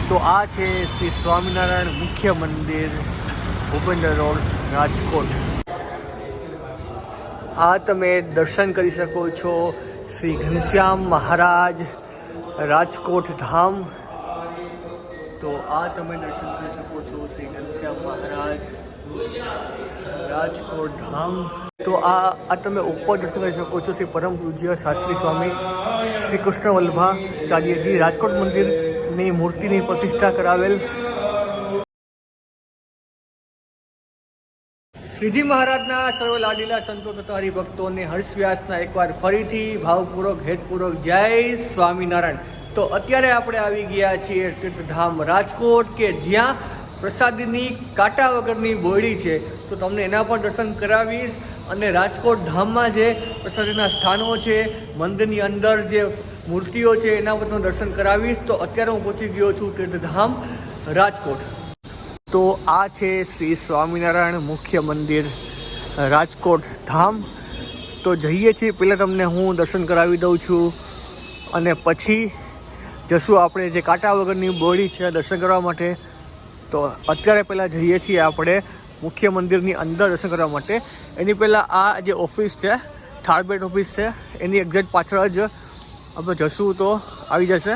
તો આ છે શ્રી સ્વામિનારાયણ મુખ્ય મંદિર, ભૂપેન્દ્ર રોડ, રાજકોટ. આ તમે દર્શન કરી શકો છો શ્રી ઘનશ્યામ મહારાજ રાજકોટ ધામ. તો આ તમે દર્શન કરી શકો છો શ્રી ઘનશ્યામ મહારાજ રાજકોટ ધામ. તો આ તમે ઉપર દર્શન કરી શકો છો શ્રી પરમ પૂજ્ય શાસ્ત્રી સ્વામી શ્રી કૃષ્ણ વલ્લભાચાર્યજી રાજકોટ મંદિરની મૂર્તિની પ્રતિષ્ઠા કરાવેલ. શ્રીજી મહારાજના સર્વ લાડીલા સંતો તથા હરિભક્તોને હર્ષવ્યાસના એકવાર ફરીથી ભાવપૂર્વક હેતપૂર્વક જય સ્વામિનારાયણ. તો અત્યારે આપણે આવી ગયા છીએ તીર્થધામ રાજકોટ, કે જ્યાં પ્રસાદીની કાંટા વગરની બોયડી છે. તો તમને એના પણ દર્શન કરાવીશ, અને રાજકોટ ધામમાં જે પ્રસાદીના સ્થાનો છે, મંદિરની અંદર જે મૂર્તિઓ છે, એના પણ દર્શન કરાવીશ. તો અત્યારે હું પહોંચી ગયો છું તીર્થધામ રાજકોટ. તો આ છે શ્રી સ્વામિનારાયણ મુખ્ય મંદિર રાજકોટ ધામ. તો જઈએ છીએ, પહેલાં તમને હું દર્શન કરાવી દઉં છું, અને પછી જશું આપણે જે કાંટા વગરની બોયડી છે દર્શન કરવા માટે. તો અત્યારે પહેલાં જઈએ છીએ આપણે મુખ્ય મંદિરની અંદર દર્શન કરવા માટે. એની પહેલાં આ જે ઓફિસ છે, થાળબેટ ઓફિસ છે, એની એક્ઝેક્ટ પાછળ જ આપણે જશું તો આવી જશે.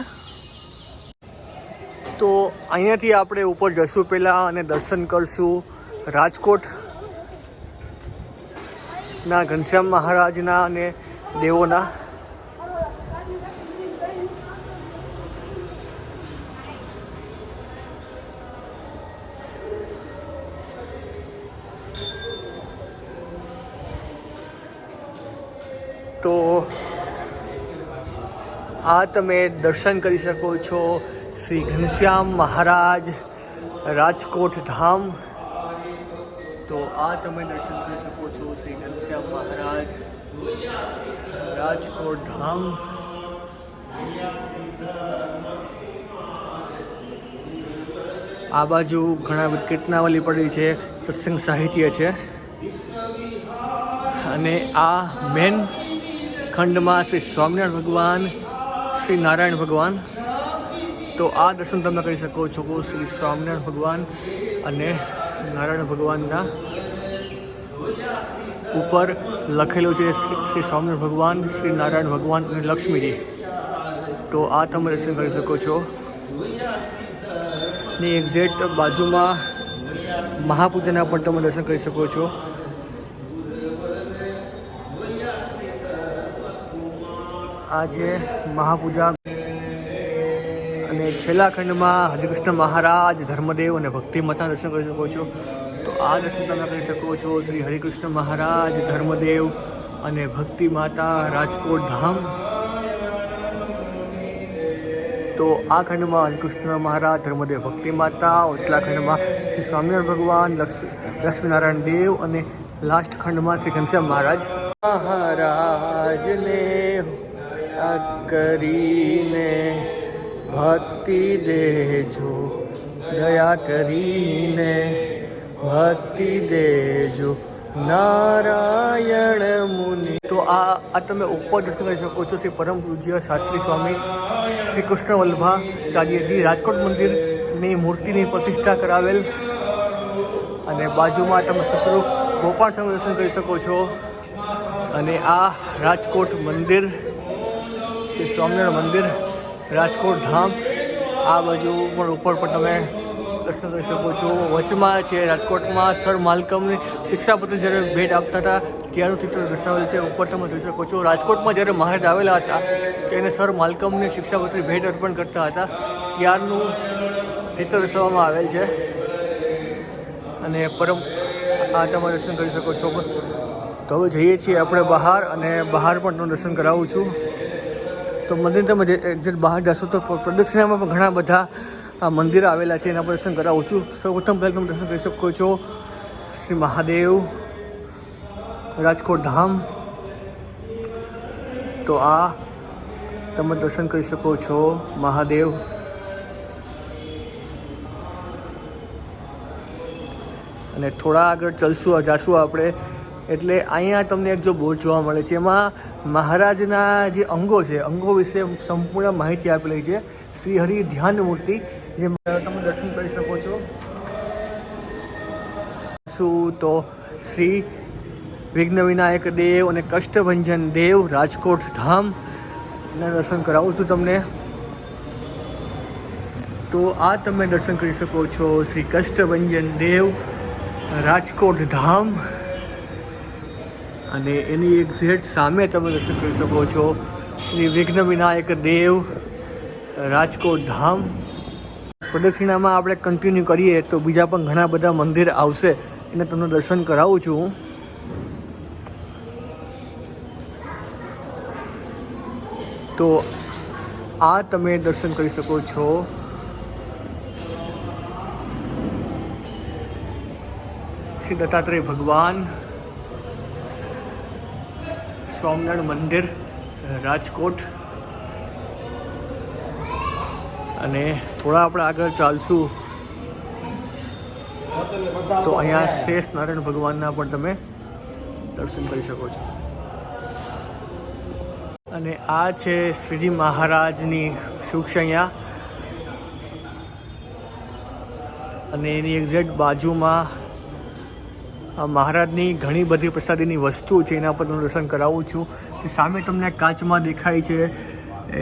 તો અહીંયાથી આપણે ઉપર જશું પહેલાં, અને દર્શન કરશું રાજકોટના ઘનશ્યામ મહારાજના અને દેવોના. તો આ તમે દર્શન કરી શકો છો શ્રી ઘનશ્યામ મહારાજ રાજકોટ ધામ. તો આ તમે દર્શન કરી શકો છો શ્રી ઘનશ્યામ મહારાજ રાજકોટ ધામ. આ બાજુ ઘણા બધી કીર્તનાવલી પડી છે, સત્સંગ સાહિત્ય છે, અને આ મેન ખંડમાં શ્રી સ્વામિનારાયણ ભગવાન, શ્રી નારાયણ ભગવાન. તો આ દર્શન તમે કરી શકો છો શ્રી સ્વામિનારાયણ ભગવાન અને નારાયણ ભગવાનના. ઉપર લખેલું છે શ્રી સ્વામિનારાયણ ભગવાન, શ્રી નારાયણ ભગવાન અને લક્ષ્મીજી. તો આ તમે દર્શન કરી શકો છો. ની એક્ઝેક્ટ બાજુમાં મહાપૂજાના પણ તમે દર્શન કરી શકો છો. આ છે મહાપૂજા, અને છેલ્લા ખંડમાં હરિકૃષ્ણ મહારાજ, ધર્મદેવ અને ભક્તિ માતા દર્શન કરી શકો છો. તો આ દર્શન તમે કરી શકો છો શ્રી હરિકૃષ્ણ મહારાજ, ધર્મદેવ અને ભક્તિ માતા રાજકોટ ધામ. તો આ ખંડમાં હરિકૃષ્ણ મહારાજ, ધર્મદેવ, ભક્તિ માતા. છેલ્લા ખંડમાં શ્રી સ્વામિનારાયણ ભગવાન, લક્ષ્મીનારાયણ દેવ, અને લાસ્ટ ખંડમાં શ્રી ઘનશ્યામ મહારાજ. મહારાજને કરીને ભક્તિ દેજો, દયા કરીને ભક્તિ દેજો નારાયણ મુનિ. તો આ તમે ઉપર દર્શન કરી શકો છો શ્રી પરમ પૂજ્ય શાસ્ત્રી સ્વામી શ્રી કૃષ્ણ વલ્લભાચાર્યજી રાજકોટ મંદિરની મૂર્તિની પ્રતિષ્ઠા કરાવેલ. અને બાજુમાં તમે સતરૂપ ગોપાલ સ્વામી દર્શન કરી શકો છો. અને આ રાજકોટ મંદિર, શ્રી સ્વામિનારાયણ મંદિર રાજકોટ ધામ. આ બાજુ પણ ઉપર પણ તમે દર્શન કરી શકો છો. વચમાં છે રાજકોટમાં સર માલકમની શિક્ષાપત્રી જ્યારે ભેટ આપતા હતા ત્યાંનું ચિત્ર દર્શાવેલ છે. ઉપર તમે જોઈ શકો છો રાજકોટમાં જ્યારે મહારાજ આવેલા હતા તેને સર માલકમની શિક્ષાપત્રી ભેટ અર્પણ કરતા હતા ત્યારનું ચિત્ર દર્શાવવામાં આવેલ છે. અને આ તમે દર્શન કરી શકો છો. તો હવે જઈએ છીએ આપણે બહાર, અને બહાર પણ તમને દર્શન કરાવું છું. તો મંદિર તમે એક્ઝેક્ટ બહાર જશો તો પ્રદક્ષિણામાં પણ ઘણા બધા મંદિર આવેલા છે, એના પર દર્શન કરાવું છું. સૌપ્રથમ પહેલાં તમે દર્શન કરી શકો છો શ્રી મહાદેવ રાજકોટ ધામ. તો આ તમે દર્શન કરી શકો છો મહાદેવ. અને થોડા આગળ જાશું આપણે એટલે અહીંયા તમને એક જો બોર્ડ જોવા મળે છે, એમાં મહારાજના જે અંગો છે, અંગો વિશે સંપૂર્ણ માહિતી આપેલી છે. શ્રી હરિ ધ્યાન મૂર્તિ, જે તમે દર્શન કરી શકો છો. શું તો શ્રી વિઘ્ન વિનાયક દેવ અને કષ્ટભંજન દેવ રાજકોટ ધામ ના દર્શન કરાવું છું તમને. તો આ તમે દર્શન કરી શકો છો શ્રી કષ્ટભંજન દેવ રાજકોટ ધામ, અને એની એક્ઝેક્ટ સામે તમે દર્શન કરી શકો છો શ્રી વિઘ્ન વિનાયક દેવ રાજકોટ ધામ. પ્રદક્ષિણામાં આપણે કન્ટિન્યુ કરીએ તો બીજા પણ ઘણા બધા મંદિર આવશે, એને તમને દર્શન કરાવું છું. તો આ તમે દર્શન કરી શકો છો શ્રી દત્તાત્રેય ભગવાન સ્વામિનારાયણ મંદિર રાજકોટ. અને થોડા આપણે આગળ ચાલશું તો અહીંયા શેષ નારાયણ ભગવાનના પણ તમે દર્શન કરી શકો છો. અને આ છે શ્રીજી મહારાજની સુખશૈયા, અને એની એક્ઝેક્ટ બાજુમાં મહારાજની ઘણી બધી પ્રસાદીની વસ્તુ છે, એના પર હું દર્શન કરાવું છું. કે સામે તમને કાચમાં દેખાય છે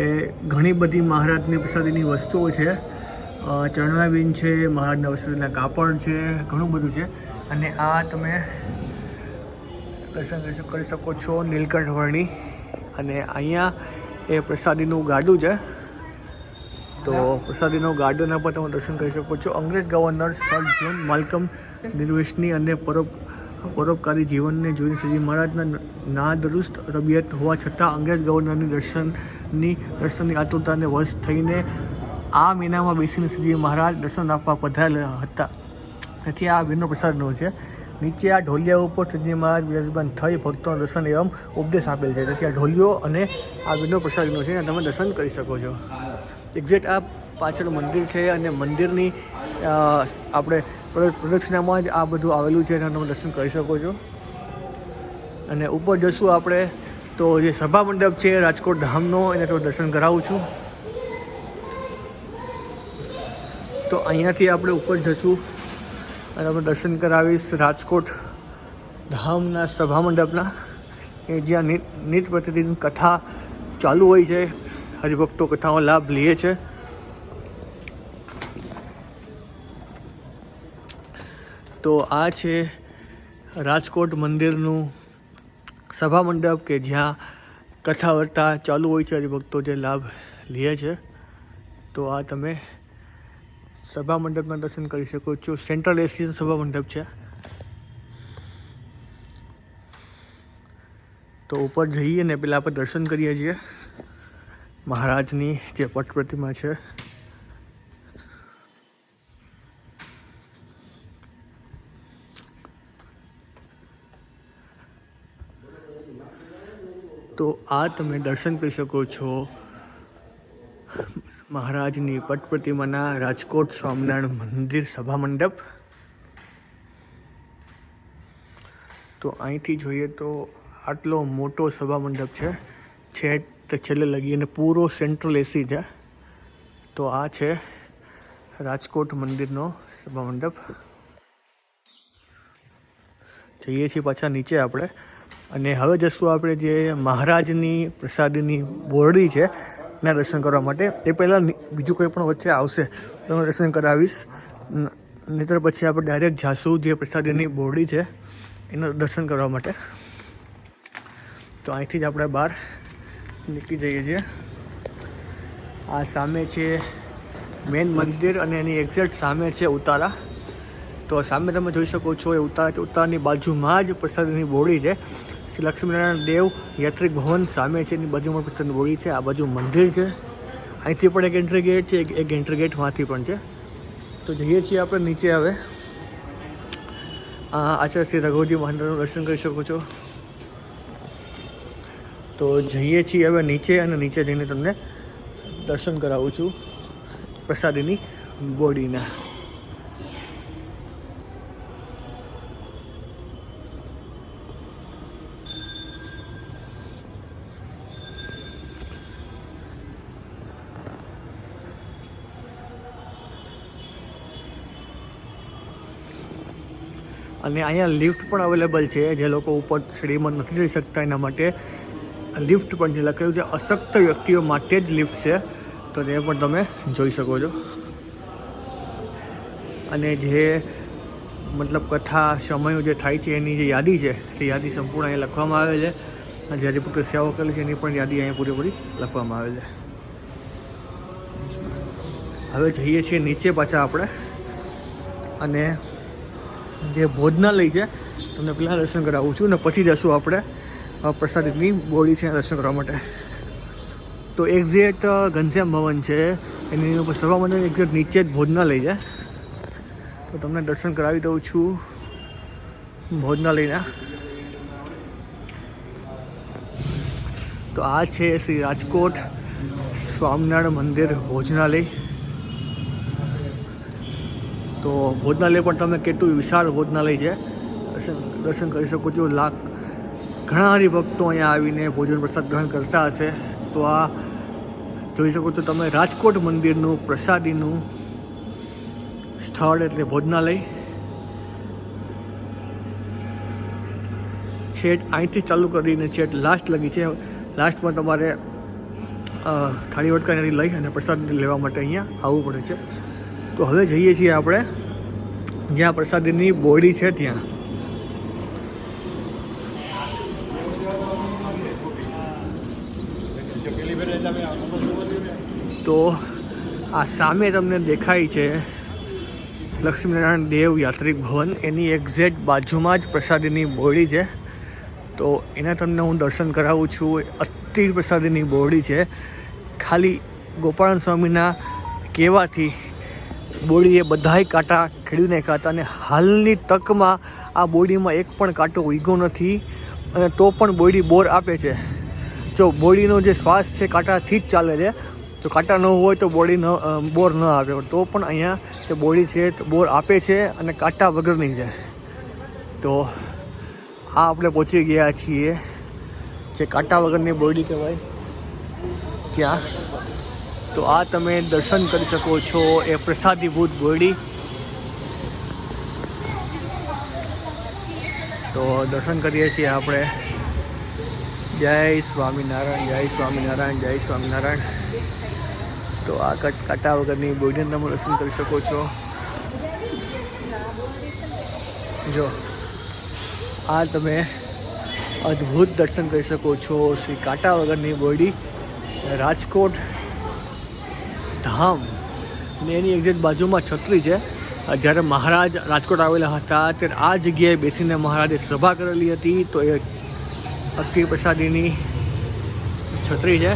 એ ઘણી બધી મહારાજની પ્રસાદીની વસ્તુઓ છે. ચરણાબીન છે, મહારાજના વસ્તુના કાપડ છે, ઘણું બધું છે. અને આ તમે દર્શન કરી શકો છો નીલકંઠ વર્ણી. અને અહીંયા એ પ્રસાદીનું ગાડું છે, તો પ્રસાદીનું ગાર્ડનના પર તમે દર્શન કરી શકો છો. અંગ્રેજ ગવર્નર સર જ્હોન માલ્કમ નિર્વેશની અને પરોપકારી જીવનને જોઈને શ્રીજી મહારાજના નાદુરુસ્ત તબિયત હોવા છતાં અંગ્રેજ ગવર્નરની દર્શનની આતુરતાને વશ થઈને આ મહિનામાં બેસીને શ્રીજી મહારાજ દર્શન આપવા પધારેલા હતા. તેથી આ વિષ્ણુ પ્રસાદનો છે. નીચે આ ઢોલિયા ઉપર શ્રીજી મહારાજ બિરાજમાન થઈ ભક્તોના દર્શન એમ ઉપદેશ આપેલ છે. તેથી આ ઢોલિયો અને આ વિષ્ણુ પ્રસાદનો છે, તમે દર્શન કરી શકો છો. એક્ઝેક્ટ આ પાછળ મંદિર છે, અને મંદિરની આપણે પ્રદક્ષિણામાં જ આ બધું આવેલું છે, અને તમે દર્શન કરી શકો છો. અને ઉપર જશું આપણે તો જે સભા મંડપ છે રાજકોટ ધામનો, એને તો દર્શન કરાવું છું. તો અહીંયાથી આપણે ઉપર જશું અને આપણે દર્શન કરાવીશ રાજકોટ ધામના સભા મંડપના, એ જ્યાં નિત્ય પ્રતિદિન કથા ચાલુ હોય છે, હરિભક્તો કથાનો લાભ લે છે. તો આ છે રાજકોટ મંદિરનું સભા મંડપ, કે જ્યાં કથા વાર્તા ચાલુ હોય છે, હરિભક્તો જે લાભ લે છે. તો આ તમે સભા મંડપના દર્શન કરી શકો છો. સેન્ટ્રલ એસી સભા મંડપ છે. તો ઉપર જઈએ ને પહેલાં આપણે દર્શન કરીએ છીએ મહારાજની જે પટ પ્રતિમા છે. તો આ તમે દર્શન કરી શકો છો મહારાજની પટ પ્રતિમાના રાજકોટ સ્વામિનારાયણ મંદિર સભા મંડપ. તો અહીંથી જોઈએ તો આટલો મોટો સભા મંડપ છે, છેક છેલ્લે લગી, અને પૂરો સેન્ટ્રલ એસી છે. તો આ છે રાજકોટ મંદિરનો સભા મંડપ. જઈએ છીએ પાછા નીચે આપણે, અને હવે જશું આપણે જે મહારાજની પ્રસાદીની બોરડી છે એના દર્શન કરવા માટે. એ પહેલાં બીજું કંઈ પણ વચ્ચે આવશે તો હું દર્શન કરાવીશ, નહીંતર પછી આપણે ડાયરેક્ટ જાશું જે પ્રસાદીની બોરડી છે એના દર્શન કરવા માટે. તો અહીંથી જ આપણે બહાર નીકળી જઈએ છીએ. આ સામે છે મેન મંદિર, અને એની એક્ઝેક્ટ સામે છે ઉતારા. તો સામે તમે જોઈ શકો છો એ ઉતારાની બાજુમાં જ પ્રસાદીની બોરડી છે. શ્રી લક્ષ્મીનારાયણ દેવ યાત્રિક ભવન સામે છે, એની બાજુમાં પ્રસાદની બોરડી છે. આ બાજુ મંદિર છે. અહીંથી પણ એક એન્ટ્રી ગેટ છે, એક એન્ટ્રી ગેટમાંથી પણ છે. તો જઈએ છીએ આપણે નીચે. હવે આચાર્ય શ્રી રઘુજી મહારાજનું દર્શન કરી શકો છો. તો જઈએ છીએ હવે નીચે, અને નીચે જઈને તમને દર્શન કરાવું છું પ્રસાદીની બોરડીના. અને અહીંયા લિફ્ટ પણ અવેલેબલ છે, જે લોકો ઉપર સીડીમાં નથી જઈ શકતા એના માટે લિફ્ટ પણ જે લખેલું છે અશક્ત વ્યક્તિઓ માટે જ લિફ્ટ છે, તો તે પણ તમે જોઈ શકો છો. અને જે મતલબ કથા સમયો જે થાય છે એની જે યાદી છે તે યાદી સંપૂર્ણ અહીંયા લખવામાં આવે છે, અને જે હરિભક્તો સેવા કરેલી છે એની પણ યાદી અહીંયા પૂરેપૂરી લખવામાં આવે છે. હવે જઈએ છીએ નીચે પાછા આપણે, અને જે ભોજનાલય છે તમને પહેલાં દર્શન કરાવું છું ને પછી જશું આપણે પ્રસાદની બોડી છે દર્શન કરવા માટે. તો એક્ઝેક્ટ ઘનશ્યામ ભવન છે એની ઉપર સભા મંડળ એક્ઝેક્ટ નીચે જ ભોજનાલય છે, તો તમને દર્શન કરાવી દઉં છું ભોજનાલયના. તો આ છે શ્રી રાજકોટ સ્વામિનારાયણ મંદિર ભોજનાલય. તો ભોજનાલય પણ તમે કેટલું વિશાળ ભોજનાલય છે, દર્શન કરી શકો છો. ઘણા હરિભક્તો અહીંયા આવીને ભોજન પ્રસાદ ગ્રહણ કરતા હશે. તો આ જોઈ શકો છો તમે રાજકોટ મંદિરનું પ્રસાદીનું સ્થળ એટલે ભોજનાલય. છેટ અહીંથી ચાલુ કરીને છેટ લાસ્ટ લગી છે. લાસ્ટમાં તમારે થાળી વટકાની લઈ અને પ્રસાદ લેવા માટે અહીંયા આવવું પડે છે. તો હવે જઈએ છીએ આપણે જ્યાં પ્રસાદીની બોડી છે ત્યાં. તો આ સામે તમને દેખાય છે લક્ષ્મીનારાયણ દેવ યાત્રિક ભવન, એની એક્ઝેક્ટ બાજુમાં જ પ્રસાદીની બોડી છે. તો એના તમને હું દર્શન કરાવું છું. અતિ પ્રસાદીની બોડી છે. ખાલી ગોપાળન સ્વામીના કહેવાથી બોડીએ બધાય કાંટા ખેડી નાખ્યા હતા, અને હાલની તકમાં આ બોડીમાં એક પણ કાંટો ઉગ્યો નથી, અને તો પણ બોડી બોર આપે છે. જો બોડીનો જે શ્વાસ છે કાંટાથી જ ચાલે છે, તો કાંટા ન હોય તો બોડી બોર ન આપે, તો પણ અહીંયા જે બોડી છે બોર આપે છે અને કાંટા વગરની છે. તો આ આપણે પહોંચી ગયા છીએ જે કાંટા વગરની બોડી કહેવાય ત્યાં. તો આ તમે દર્શન કરી શકો છો એ પ્રસાદીભૂત બોડી. તો દર્શન કરીએ છીએ આપણે. જય સ્વામિનારાયણ, જય સ્વામિનારાયણ, જય સ્વામિનારાયણ. તો આ કાંટા વગરની બોડીને તમે દર્શન કરી શકો છો. જો આ તમે અદ્ભુત દર્શન કરી શકો છો શ્રી કાંટા વગરની બોડી રાજકોટ ધામ. ને એની એક્ઝેક્ટ બાજુમાં છત્રી છે. જ્યારે મહારાજ રાજકોટ આવેલા હતા ત્યારે આ જગ્યાએ બેસીને મહારાજે સભા કરેલી હતી, તો એ અતિ પ્રસાદીની છત્રી છે.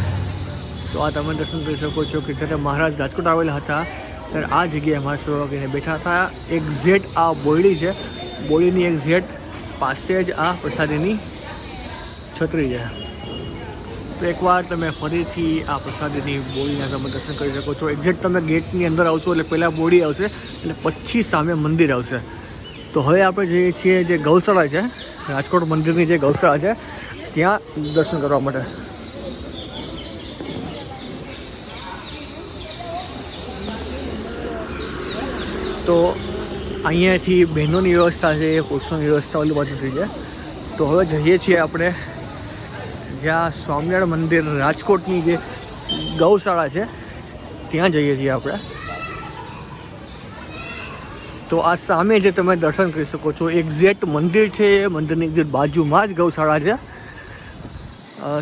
તો આ તમે દર્શન કરી શકો છો કે જ્યારે મહારાજ રાજકોટ આવેલા હતા ત્યારે આ જગ્યાએ મહારાજ સભા કરીને બેઠા હતા. એક્ઝેક્ટ આ બોડી છે, બોડીની એક્ઝેક્ટ પાસે જ આ પ્રસાદીની છત્રી છે. તો એકવાર તમે ફરીથી આ પ્રસાદીની બોડીના તમે દર્શન કરી શકો છો. એક્ઝેક્ટ તમે ગેટની અંદર આવશો એટલે પહેલાં બોડી આવશે અને પછી સામે મંદિર આવશે. તો હવે આપણે જઈએ છીએ જે ગૌશાળા છે, રાજકોટ મંદિરની જે ગૌશાળા છે ત્યાં દર્શન કરવા માટે. તો અહીંયાથી બહેનોની વ્યવસ્થા છે, પુરુષોની વ્યવસ્થા ઓલી બાજુથી છે. તો હવે જઈએ છીએ આપણે જ્યાં સ્વામિનારાયણ મંદિર રાજકોટની જે ગૌશાળા છે ત્યાં જઈએ છીએ આપણે. તો આ સામે જે તમે દર્શન કરી શકો છો એક્ઝેક્ટ મંદિર છે, એ મંદિરની એક્ઝેક્ટ બાજુમાં જ ગૌશાળા છે.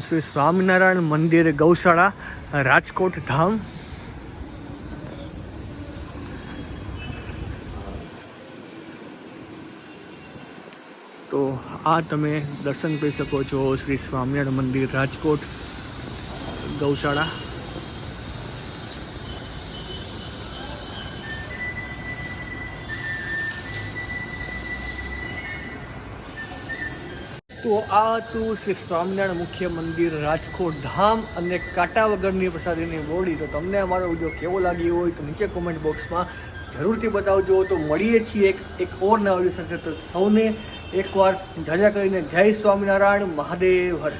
શ્રી સ્વામિનારાયણ મંદિર ગૌશાળા રાજકોટ ધામ. તો આ તમે દર્શન કરી શકો છો શ્રી સ્વામિનારાયણ મંદિર રાજકોટ ગૌશાળા. તો આ હતું શ્રી સ્વામિનારાયણ મુખ્ય મંદિર રાજકોટ ધામ અને કાંટા વગરની પ્રસાદીની બોડી. તો તમને અમારો વિડીયો કેવો લાગ્યો હોય તો નીચે કોમેન્ટ બોક્સમાં જરૂરથી બતાવજો. તો મળીએ છીએ એક ઓર નવા વિડીયો સાથે. તો સૌને એકવાર જાજા કરીને જય સ્વામિનારાયણ, મહાદેવ હર.